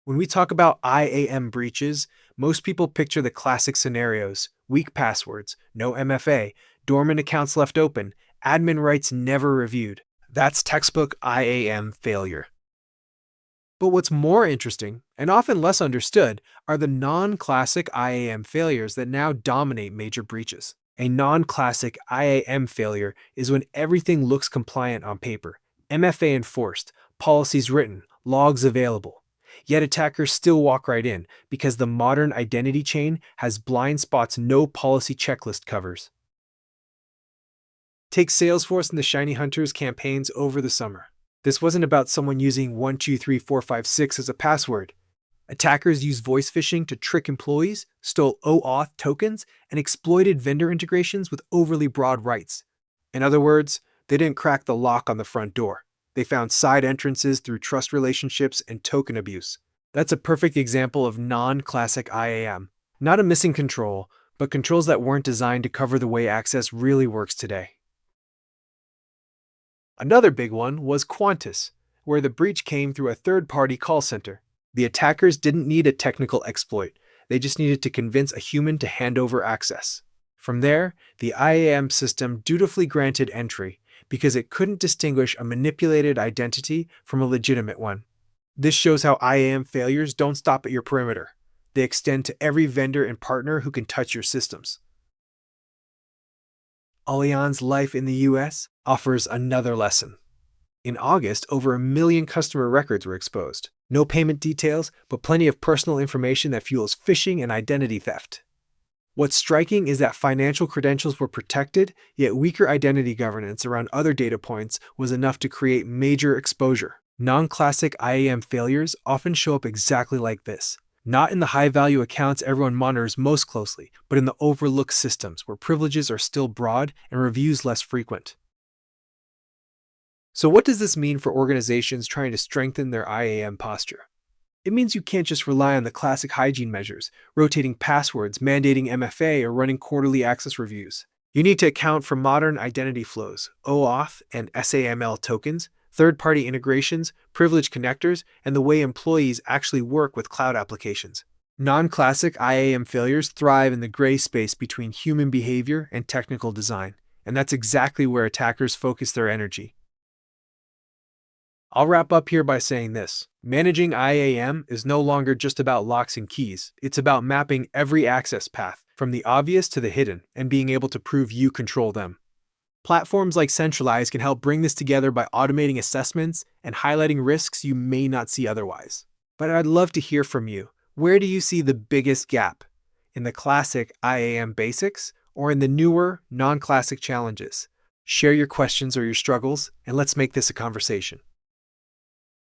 When we talk about IAM breaches, most people picture the classic scenarios: weak passwords, no MFA, dormant accounts left open, admin rights never reviewed. That's textbook IAM failure. But what's more interesting, and often less understood, are the non-classic IAM failures that now dominate major breaches. A non-classic IAM failure is when everything looks compliant on paper, MFA enforced, policies written, logs available. Yet attackers still walk right in because the modern identity chain has blind spots no policy checklist covers. Take Salesforce and the ShinyHunters campaigns over the summer. This wasn't about someone using 123456 as a password. Attackers used voice phishing to trick employees, stole OAuth tokens, and exploited vendor integrations with overly broad rights. In other words, they didn't crack the lock on the front door. They found side entrances through trust relationships and token abuse. That's a perfect example of non-classic IAM. Not a missing control, but controls that weren't designed to cover the way access really works today. Another big one was Quantis, where the breach came through a third-party call center. The attackers didn't need a technical exploit. They just needed to convince a human to hand over access. From there, the IAM system dutifully granted entry because it couldn't distinguish a manipulated identity from a legitimate one. This shows how IAM failures don't stop at your perimeter. They extend to every vendor and partner who can touch your systems. Alon's life in the US offers another lesson. In August, over 1 million customer records were exposed. No payment details, but plenty of personal information that fuels phishing and identity theft. What's striking is that financial credentials were protected, yet weaker identity governance around other data points was enough to create major exposure. Non-classic IAM failures often show up exactly like this. Not in the high-value accounts everyone monitors most closely, but in the overlooked systems where privileges are still broad and reviews less frequent. So what does this mean for organizations trying to strengthen their IAM posture? It means you can't just rely on the classic hygiene measures, rotating passwords, mandating MFA, or running quarterly access reviews. You need to account for modern identity flows, OAuth and SAML tokens, third-party integrations, privileged connectors, and the way employees actually work with cloud applications. Non-classic IAM failures thrive in the gray space between human behavior and technical design, and that's exactly where attackers focus their energy. I'll wrap up here by saying this. Managing IAM is no longer just about locks and keys. It's about mapping every access path, from the obvious to the hidden, and being able to prove you control them. Platforms like Centraleyes can help bring this together by automating assessments and highlighting risks you may not see otherwise. But I'd love to hear from you. Where do you see the biggest gap? In the classic IAM basics, or in the newer, non-classic challenges? Share your questions or your struggles, and let's make this a conversation.